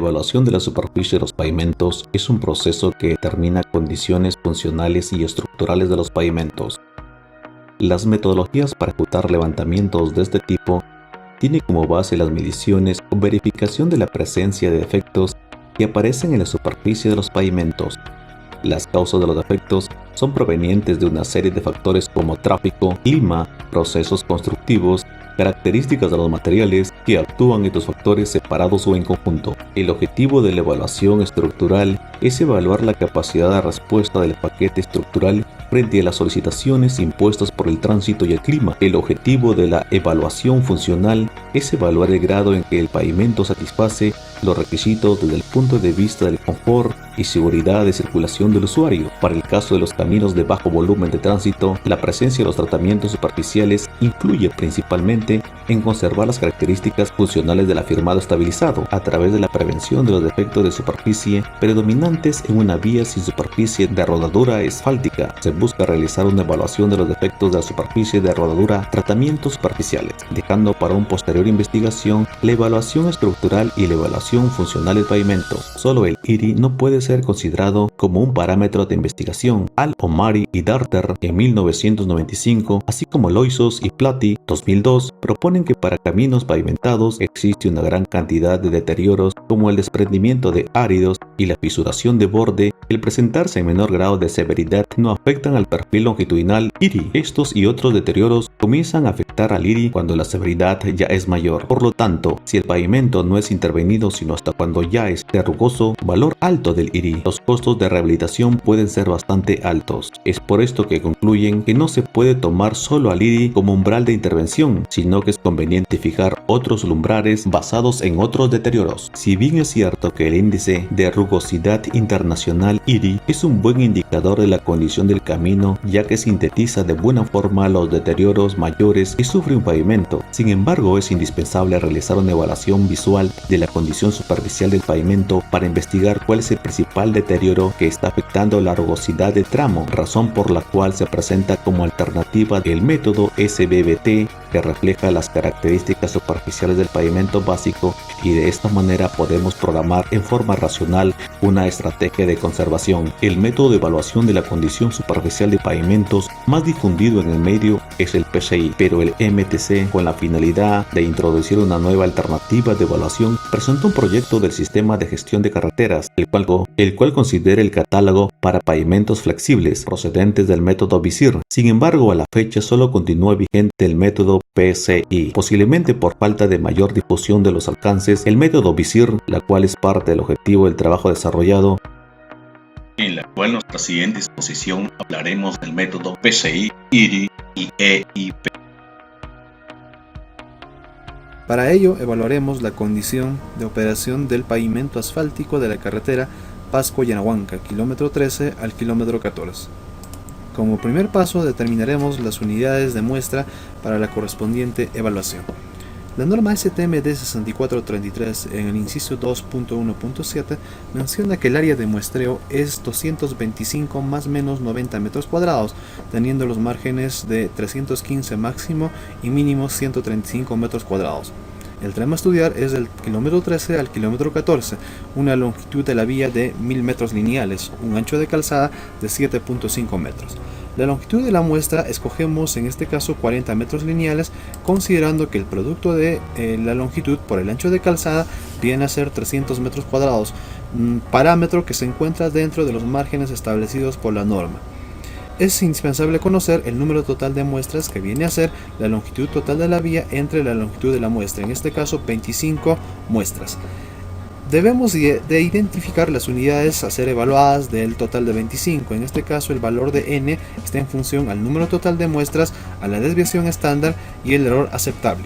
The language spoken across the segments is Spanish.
evaluación de la superficie de los pavimentos es un proceso que determina condiciones funcionales y estructurales de los pavimentos. Las metodologías para ejecutar levantamientos de este tipo tienen como base las mediciones o verificación de la presencia de defectos que aparecen en la superficie de los pavimentos. Las causas de los defectos son provenientes de una serie de factores como tráfico, clima, procesos constructivos, características de los materiales que actúan estos factores separados o en conjunto. El objetivo de la evaluación estructural es evaluar la capacidad de respuesta del paquete estructural frente a las solicitaciones impuestas por el tránsito y el clima. El objetivo de la evaluación funcional es evaluar el grado en que el pavimento satisface los requisitos desde el punto de vista del confort y seguridad de circulación del usuario. Para el caso de los caminos de bajo volumen de tránsito, la presencia de los tratamientos superficiales influye principalmente en conservar las características funcionales del afirmado estabilizado a través de la prevención de los defectos de superficie predominantes en una vía sin superficie de rodadura asfáltica. Se busca realizar una evaluación de los defectos de la superficie de rodadura, tratamientos superficiales, dejando para una posterior investigación la evaluación estructural y la evaluación funcional del pavimento. Solo el IRI no puede ser considerado como un parámetro de investigación. Al-Omari y Darter en 1995, así como Loizos y Plati 2002, proponen que para caminos pavimentados existe una gran cantidad de deterioros como el desprendimiento de áridos y la fisuración de borde. El presentarse en menor grado de severidad no afectan al perfil longitudinal IRI. Estos y otros deterioros comienzan a afectar al IRI cuando la severidad ya es mayor. Por lo tanto, si el pavimento no es intervenido sino hasta cuando ya esté rugoso, valor alto del IRI, los costos de rehabilitación pueden ser bastante altos. Es por esto que concluyen que no se puede tomar solo al IRI como umbral de intervención, sino que es conveniente fijar otros umbrales basados en otros deterioros. Si bien es cierto que el índice de rugosidad internacional IRI es un buen indicador de la condición del camino, ya que sintetiza de buena forma los deterioros mayores que sufre un pavimento, sin embargo es indispensable realizar una evaluación visual de la condición superficial del pavimento para investigar cuál es el principal deterioro que está afectando la rugosidad del tramo, razón por la cual se presenta como alternativa el método SBBT, que refleja las características superficiales del pavimento básico, y de esta manera podemos programar en forma racional una estrategia de conservación. El método de evaluación de la condición superficial de pavimentos más difundido en el medio es el PCI, pero el MTC, con la finalidad de introducir una nueva alternativa de evaluación, presentó un proyecto del sistema de gestión de carreteras, el cual considera el catálogo para pavimentos flexibles procedentes del método VISIR. Sin embargo, a la fecha solo continúa vigente el método PCI, posiblemente por falta de mayor difusión de los alcances. El método VISIR, la cual es parte del objetivo del trabajo desarrollado, en la cual nuestra siguiente exposición hablaremos del método PCI, IRI y EIP. Para ello evaluaremos la condición de operación del pavimento asfáltico de la carretera Pasco-Yanahuanca, kilómetro 13 al kilómetro 14. Como primer paso determinaremos las unidades de muestra para la correspondiente evaluación. La norma STMD 6433 en el inciso 2.1.7 menciona que el área de muestreo es 225 más menos 90 metros cuadrados, teniendo los márgenes de 315 máximo y mínimo 135 metros cuadrados. El tramo a estudiar es del kilómetro 13 al kilómetro 14, una longitud de la vía de 1000 metros lineales, un ancho de calzada de 7.5 metros. La longitud de la muestra escogemos en este caso 40 metros lineales, considerando que el producto de la longitud por el ancho de calzada viene a ser 300 metros cuadrados, parámetro que se encuentra dentro de los márgenes establecidos por la norma. Es indispensable conocer el número total de muestras, que viene a ser la longitud total de la vía entre la longitud de la muestra, en este caso 25 muestras. Debemos de identificar las unidades a ser evaluadas del total de 25, en este caso el valor de n está en función al número total de muestras, a la desviación estándar y el error aceptable.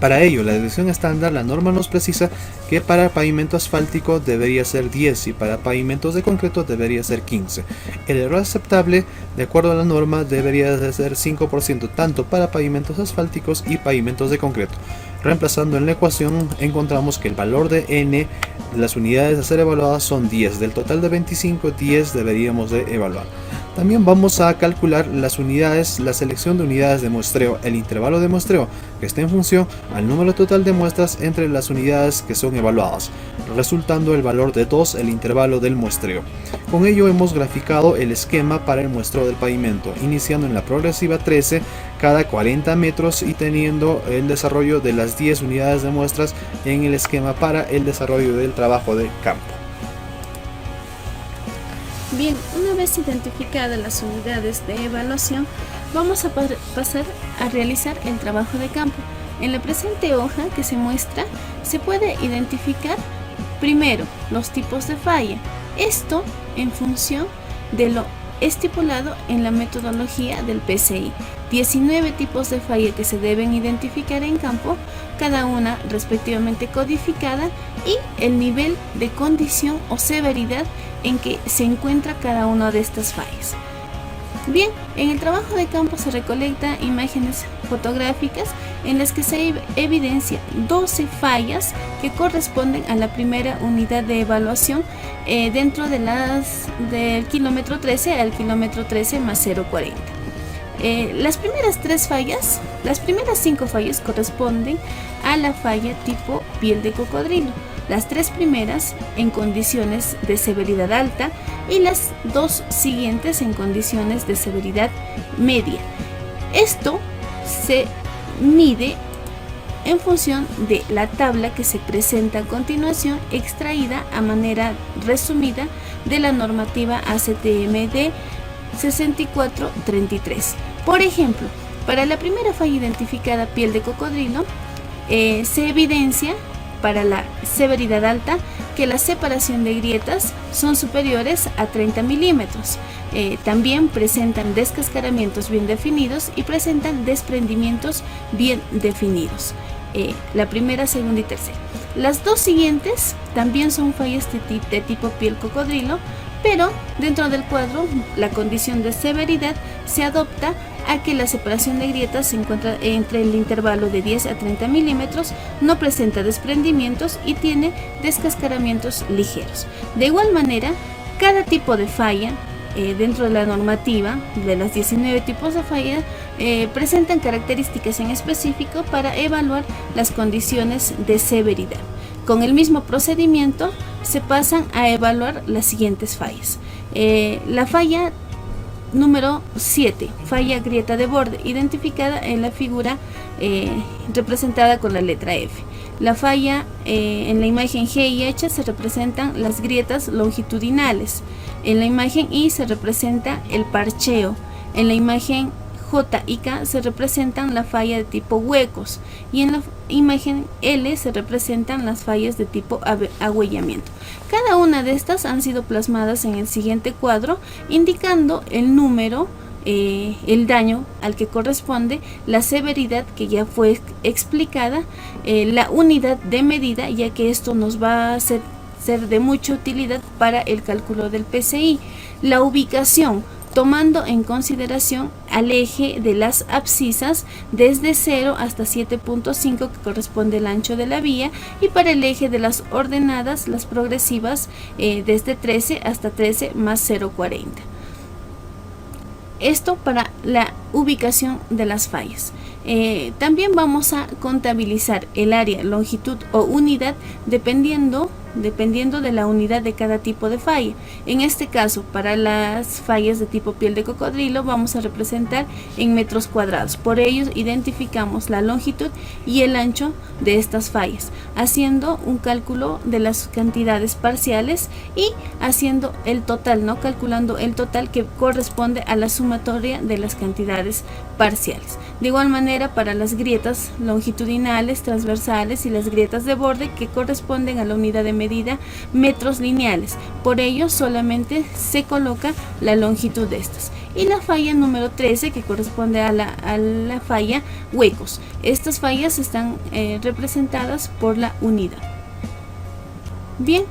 Para ello, la desviación estándar, la norma nos precisa que para pavimento asfáltico debería ser 10 y para pavimentos de concreto debería ser 15. El error aceptable, de acuerdo a la norma, debería de ser 5% tanto para pavimentos asfálticos y pavimentos de concreto. Reemplazando en la ecuación, encontramos que el valor de n, las unidades a ser evaluadas son 10. Del total de 25, 10 deberíamos de evaluar. También vamos a calcular las unidades, la selección de unidades de muestreo, el intervalo de muestreo que está en función al número total de muestras entre las unidades que son evaluadas, resultando el valor de 2 el intervalo del muestreo. Con ello hemos graficado el esquema para el muestreo del pavimento, iniciando en la progresiva 13 cada 40 metros y teniendo el desarrollo de las 10 unidades de muestras en el esquema para el desarrollo del trabajo de campo. Bien, una vez identificadas las unidades de evaluación, vamos a pasar a realizar el trabajo de campo. En la presente hoja que se muestra, se puede identificar primero los tipos de falla. Esto en función de lo estipulado en la metodología del PCI. 19 tipos de falla que se deben identificar en campo, cada una respectivamente codificada, y el nivel de condición o severidad en que se encuentra cada una de estas fallas. Bien, en el trabajo de campo se recolecta imágenes fotográficas en las que se evidencia 12 fallas que corresponden a la primera unidad de evaluación dentro de del kilómetro 13 al kilómetro 13 más 0,40. Las primeras 5 fallas corresponden a la falla tipo piel de cocodrilo, las 3 primeras en condiciones de severidad alta y las 2 siguientes en condiciones de severidad media. Esto se mide en función de la tabla que se presenta a continuación, extraída a manera resumida de la normativa ACTMD 6433. Por ejemplo, para la primera falla identificada, piel de cocodrilo, se evidencia para la severidad alta que la separación de grietas son superiores a 30 milímetros. También presentan descascaramientos bien definidos y presentan desprendimientos bien definidos. La primera, segunda y tercera. Las 2 siguientes también son fallas de tipo piel cocodrilo, pero dentro del cuadro la condición de severidad se adopta a que la separación de grietas se encuentra entre el intervalo de 10 a 30 milímetros, no presenta desprendimientos y tiene descascaramientos ligeros. De igual manera, cada tipo de falla dentro de la normativa de las 19 tipos de falla presentan características en específico para evaluar las condiciones de severidad. Con el mismo procedimiento se pasan a evaluar las siguientes fallas. La falla número 7, falla grieta de borde, identificada en la figura representada con la letra F. La falla en la imagen G y H se representan las grietas longitudinales. En la imagen I se representa el parcheo. En la imagen J y K se representan la falla de tipo huecos, y en la imagen L se representan las fallas de tipo agüellamiento. Cada una de estas han sido plasmadas en el siguiente cuadro, indicando el número, el daño al que corresponde, la severidad que ya fue explicada, la unidad de medida, ya que esto nos va a ser de mucha utilidad para el cálculo del PCI, la ubicación, tomando en consideración al eje de las abscisas desde 0 hasta 7.5, que corresponde al ancho de la vía, y para el eje de las ordenadas, las progresivas, desde 13 hasta 13 más 0,40. Esto para la ubicación de las fallas. También vamos a contabilizar el área, longitud o unidad dependiendo de la unidad de cada tipo de falla. En este caso, para las fallas de tipo piel de cocodrilo, vamos a representar en metros cuadrados. Por ello, identificamos la longitud y el ancho de estas fallas, haciendo un cálculo de las cantidades parciales y haciendo el total, calculando el total que corresponde a la sumatoria de las cantidades parciales. De igual manera, para las grietas longitudinales, transversales y las grietas de borde, que corresponden a la unidad de medida metros lineales. Por ello, solamente se coloca la longitud de estas. Y la falla número 13, que corresponde a la falla huecos. Estas fallas están representadas por la unidad. Bien,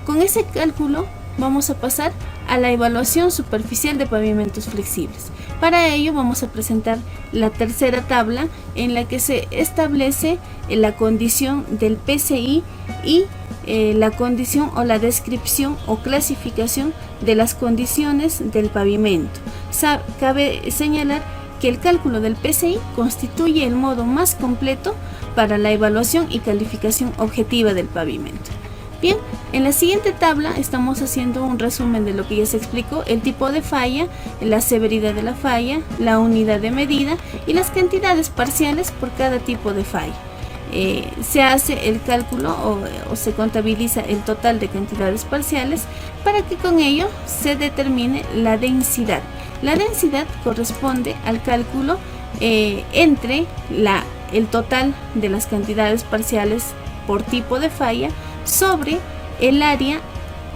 con ese cálculo vamos a pasar a la evaluación superficial de pavimentos flexibles. Para ello vamos a presentar la tercera tabla, en la que se establece la condición del PCI y la condición o la descripción o clasificación de las condiciones del pavimento. cabe señalar que el cálculo del PCI constituye el modo más completo para la evaluación y calificación objetiva del pavimento. Bien, en la siguiente tabla estamos haciendo un resumen de lo que ya se explicó: el tipo de falla, la severidad de la falla, la unidad de medida y las cantidades parciales por cada tipo de falla. Se hace el cálculo o se contabiliza el total de cantidades parciales para que con ello se determine la densidad. La densidad corresponde al cálculo entre el total de las cantidades parciales por tipo de falla sobre el área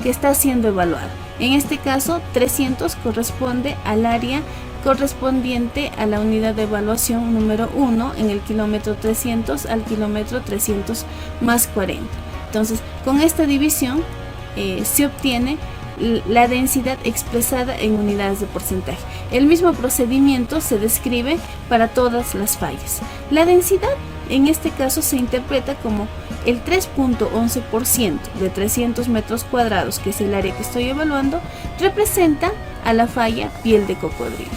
que está siendo evaluada. En este caso, 300 corresponde al área correspondiente a la unidad de evaluación número 1 en el kilómetro 300 al kilómetro 300 más 40. Entonces, con esta división se obtiene la densidad expresada en unidades de porcentaje. El mismo procedimiento se describe para todas las fallas. La densidad en este caso se interpreta como el 3.11% de 300 metros cuadrados, que es el área que estoy evaluando, representa a la falla piel de cocodrilo.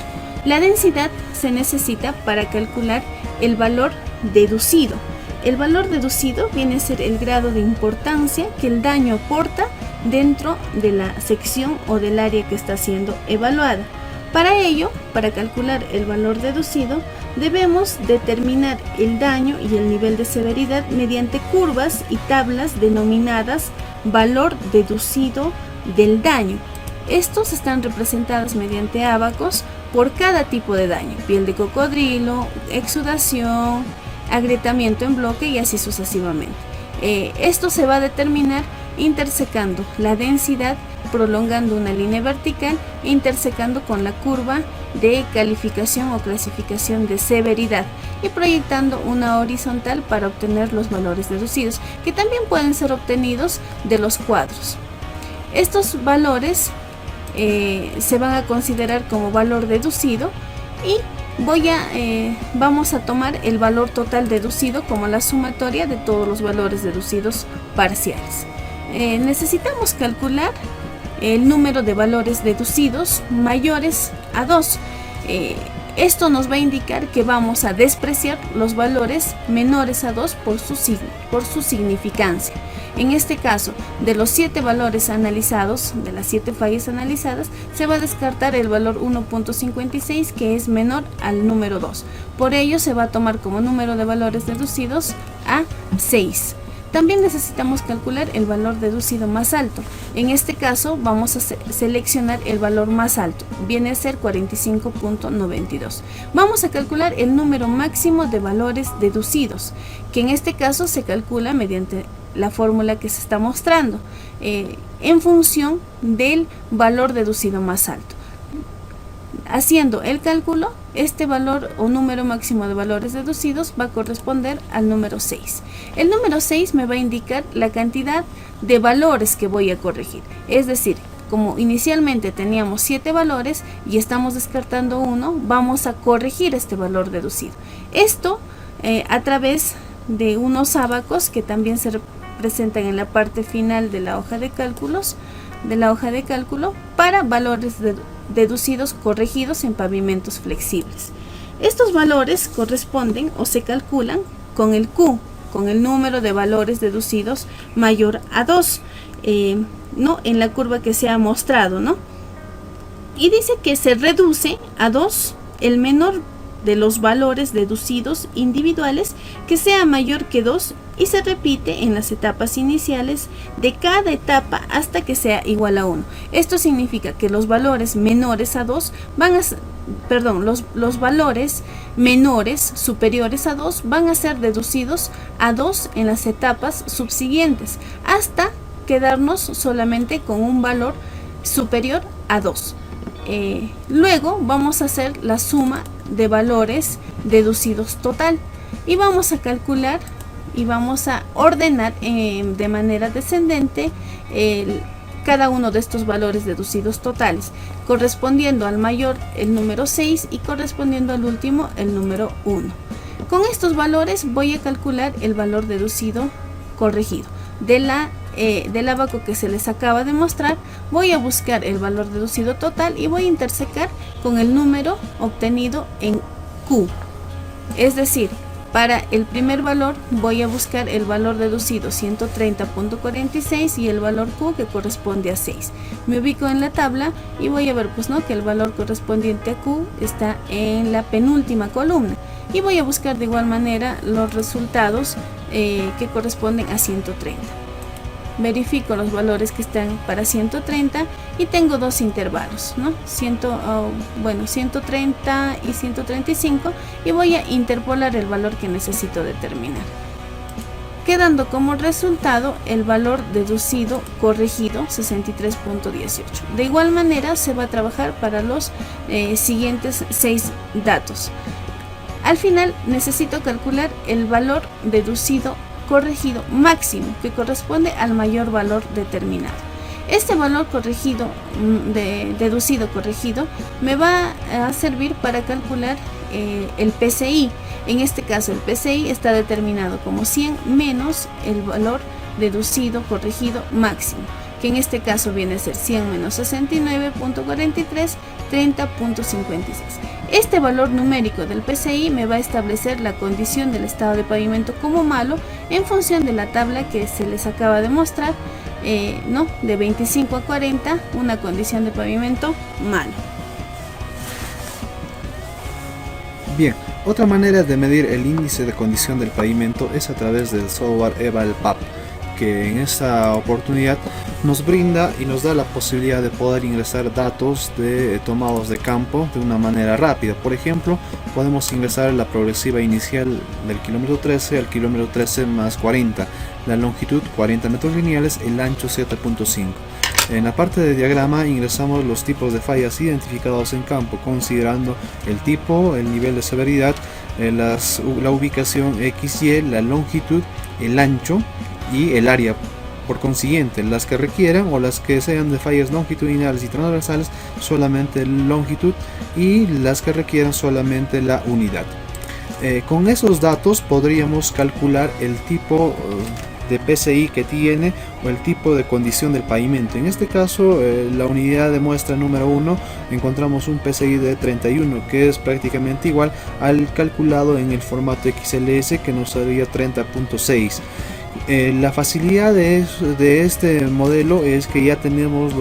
La densidad se necesita para calcular el valor deducido. El valor deducido viene a ser el grado de importancia que el daño aporta dentro de la sección o del área que está siendo evaluada. Para ello, para calcular el valor deducido, debemos determinar el daño y el nivel de severidad mediante curvas y tablas denominadas valor deducido del daño. Estos están representados mediante ábacos por cada tipo de daño: piel de cocodrilo, exudación, agrietamiento en bloque y así sucesivamente. Esto se va a determinar intersecando la densidad, prolongando una línea vertical e intersecando con la curva de calificación o clasificación de severidad y proyectando una horizontal para obtener los valores deducidos, que también pueden ser obtenidos de los cuadros. Estos valores se van a considerar como valor deducido y vamos a tomar el valor total deducido como la sumatoria de todos los valores deducidos parciales. Necesitamos calcular el número de valores deducidos mayores a 2. Esto nos va a indicar que vamos a despreciar los valores menores a 2 por su significancia. En este caso, de los 7 valores analizados, de las 7 fallas analizadas, se va a descartar el valor 1.56, que es menor al número 2. Por ello, se va a tomar como número de valores deducidos a 6. También necesitamos calcular el valor deducido más alto. En este caso vamos a seleccionar el valor más alto, viene a ser 45.92. Vamos a calcular el número máximo de valores deducidos, que en este caso se calcula mediante la fórmula que se está mostrando, en función del valor deducido más alto. Haciendo el cálculo, este valor o número máximo de valores deducidos va a corresponder al número 6. El número 6 me va a indicar la cantidad de valores que voy a corregir. Es decir, como inicialmente teníamos 7 valores y estamos descartando uno, vamos a corregir este valor deducido. Esto a través de unos ábacos que también se representan en la parte final de la hoja de cálculos, para valores deducidos corregidos en pavimentos flexibles. Estos valores corresponden o se calculan con el Q, con el número de valores deducidos mayor a 2, ¿no? En la curva que se ha mostrado, ¿no? Y dice que se reduce a 2 el menor de los valores deducidos individuales que sea mayor que 2 y se repite en las etapas iniciales de cada etapa hasta que sea igual a 1. Esto significa que los valores menores a 2 los valores menores superiores a 2 van a ser deducidos a 2 en las etapas subsiguientes hasta quedarnos solamente con un valor superior a 2. Luego vamos a hacer la suma de valores deducidos total y vamos a calcular y vamos a ordenar de manera descendente cada uno de estos valores deducidos totales, correspondiendo al mayor el número 6 y correspondiendo al último el número 1. Con estos valores voy a calcular el valor deducido corregido de la del abaco que se les acaba de mostrar, voy a buscar el valor deducido total y voy a intersecar con el número obtenido en Q. Es decir, para el primer valor voy a buscar el valor deducido 130.46 y el valor Q que corresponde a 6. Me ubico en la tabla y voy a ver pues no que el valor correspondiente a Q está en la penúltima columna y voy a buscar de igual manera los resultados que corresponden a 130. Verifico los valores que están para 130 y tengo dos intervalos, ¿no? 130 y 135 y voy a interpolar el valor que necesito determinar, quedando como resultado el valor deducido corregido 63.18. De igual manera se va a trabajar para los siguientes 6 datos. Al final necesito calcular el valor deducido corregido máximo que corresponde al mayor valor determinado. Este valor corregido, deducido corregido, me va a servir para calcular el PCI. En este caso el PCI está determinado como 100 menos el valor deducido corregido máximo, que en este caso viene a ser 100 menos 69.43, 30.56. Este valor numérico del PCI me va a establecer la condición del estado de pavimento como malo en función de la tabla que se les acaba de mostrar, ¿no? De 25 a 40, una condición de pavimento malo. Bien, otra manera de medir el índice de condición del pavimento es a través del software EvalPAP, que en esta oportunidad nos brinda y nos da la posibilidad de poder ingresar datos tomados de campo de una manera rápida. Por ejemplo, podemos ingresar la progresiva inicial del kilómetro 13 al kilómetro 13 más 40, la longitud 40 metros lineales, el ancho 7.5. En la parte de diagrama ingresamos los tipos de fallas identificados en campo, considerando el tipo, el nivel de severidad, la ubicación XY, la longitud, el ancho y el área. Por consiguiente, las que requieran o las que sean de fallas longitudinales y transversales, solamente longitud, y las que requieran solamente la unidad. Con esos datos podríamos calcular el tipo de PCI que tiene o el tipo de condición del pavimento. En este caso, la unidad de muestra número 1, encontramos un PCI de 31, que es prácticamente igual al calculado en el formato XLS, que nos daría 30.6. La facilidad de este modelo es que ya tenemos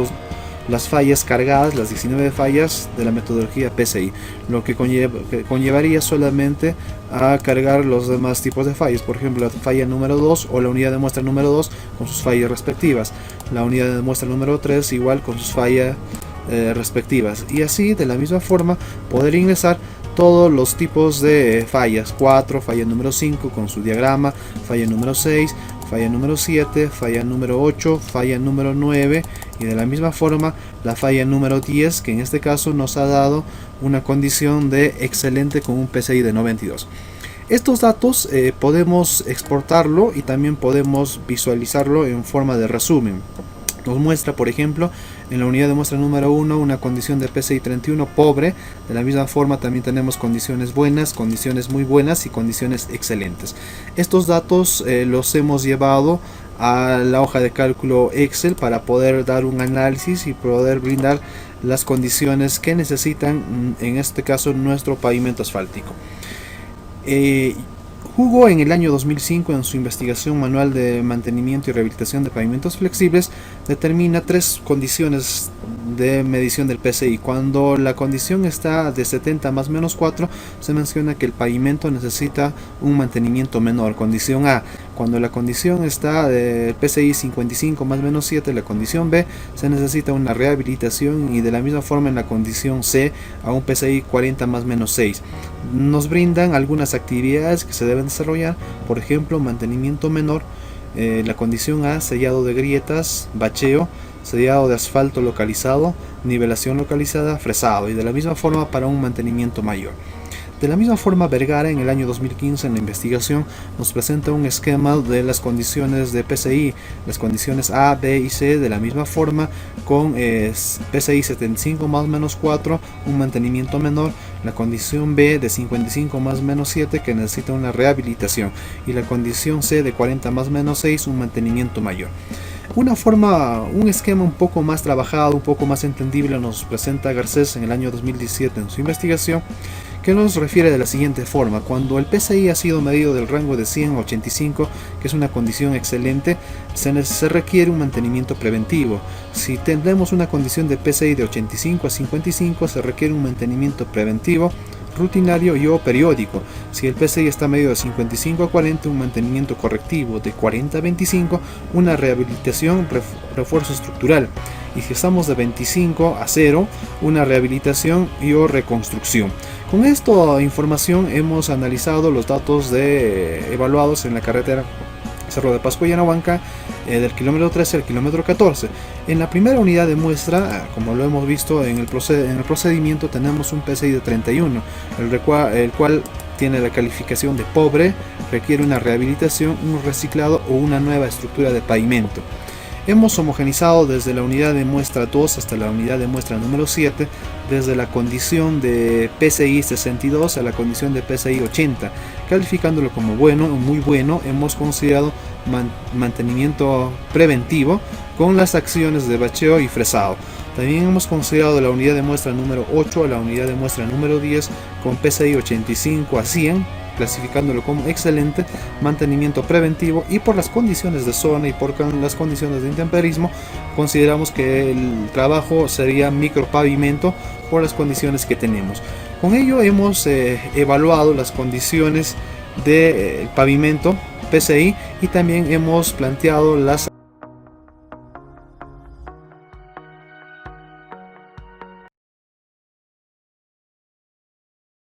las fallas cargadas, las 19 fallas de la metodología PCI, lo que conllevaría solamente a cargar los demás tipos de fallas, por ejemplo la falla número 2 o la unidad de muestra número 2 con sus fallas respectivas, la unidad de muestra número 3 igual con sus fallas respectivas, y así de la misma forma poder ingresar todos los tipos de fallas: 4, falla número 5 con su diagrama, falla número 6, falla número 7, falla número 8, falla número 9, y de la misma forma la falla número 10, que en este caso nos ha dado una condición de excelente con un PCI de 92. Estos datos podemos exportarlo y también podemos visualizarlo en forma de resumen. Nos muestra, por ejemplo, en la unidad de muestra número 1 una condición de PCI 31 pobre. De la misma forma también tenemos condiciones buenas, condiciones muy buenas y condiciones excelentes. Estos datos los hemos llevado a la hoja de cálculo Excel para poder dar un análisis y poder brindar las condiciones que necesitan, en este caso, nuestro pavimento asfáltico. Hugo, en el año 2005, en su investigación manual de mantenimiento y rehabilitación de pavimentos flexibles, determina 3 condiciones de medición del PCI. Cuando la condición está de 70 más menos 4, se menciona que el pavimento necesita un mantenimiento menor. Condición A: cuando la condición está de PCI 55 más menos 7, la condición B, se necesita una rehabilitación, y de la misma forma en la condición C, a un PCI 40 más menos 6. Nos brindan algunas actividades que se deben desarrollar, por ejemplo, mantenimiento menor, la condición A: sellado de grietas, bacheo, sellado de asfalto localizado, nivelación localizada, fresado, y de la misma forma para un mantenimiento mayor. De la misma forma, Vergara, en el año 2015, en la investigación, nos presenta un esquema de las condiciones de PCI, las condiciones A, B y C, de la misma forma, con PCI 75 más menos 4, un mantenimiento menor, la condición B de 55 más menos 7, que necesita una rehabilitación, y la condición C de 40 más menos 6, un mantenimiento mayor. Un esquema un poco más trabajado, un poco más entendible nos presenta Garcés en el año 2017 en su investigación, que nos refiere de la siguiente forma: cuando el PSI ha sido medido del rango de 100 a 85, que es una condición excelente, se requiere un mantenimiento preventivo. Si tendremos una condición de PSI de 85 a 55, se requiere un mantenimiento preventivo rutinario y o periódico. Si el PSI está medido de 55 a 40, un mantenimiento correctivo; de 40 a 25, una rehabilitación, refuerzo estructural; y si estamos de 25 a 0, una rehabilitación y o reconstrucción. Con esta información hemos analizado los datos evaluados en la carretera Cerro de Pasco Yanahuanca, del kilómetro 13 al kilómetro 14. En la primera unidad de muestra, como lo hemos visto en el procedimiento, tenemos un PSI de 31, el cual tiene la calificación de pobre, requiere una rehabilitación, un reciclado o una nueva estructura de pavimento. Hemos homogenizado desde la unidad de muestra 2 hasta la unidad de muestra número 7, desde la condición de PSI 62 a la condición de PSI 80, calificándolo como bueno o muy bueno. Hemos considerado mantenimiento preventivo con las acciones de bacheo y fresado. También hemos considerado la unidad de muestra número 8 a la unidad de muestra número 10 con PSI 85 a 100, clasificándolo como excelente, mantenimiento preventivo, y por las condiciones de zona y por las condiciones de intemperismo consideramos que el trabajo sería micropavimento por las condiciones que tenemos. Con ello hemos evaluado las condiciones del pavimento PSI y también hemos planteado las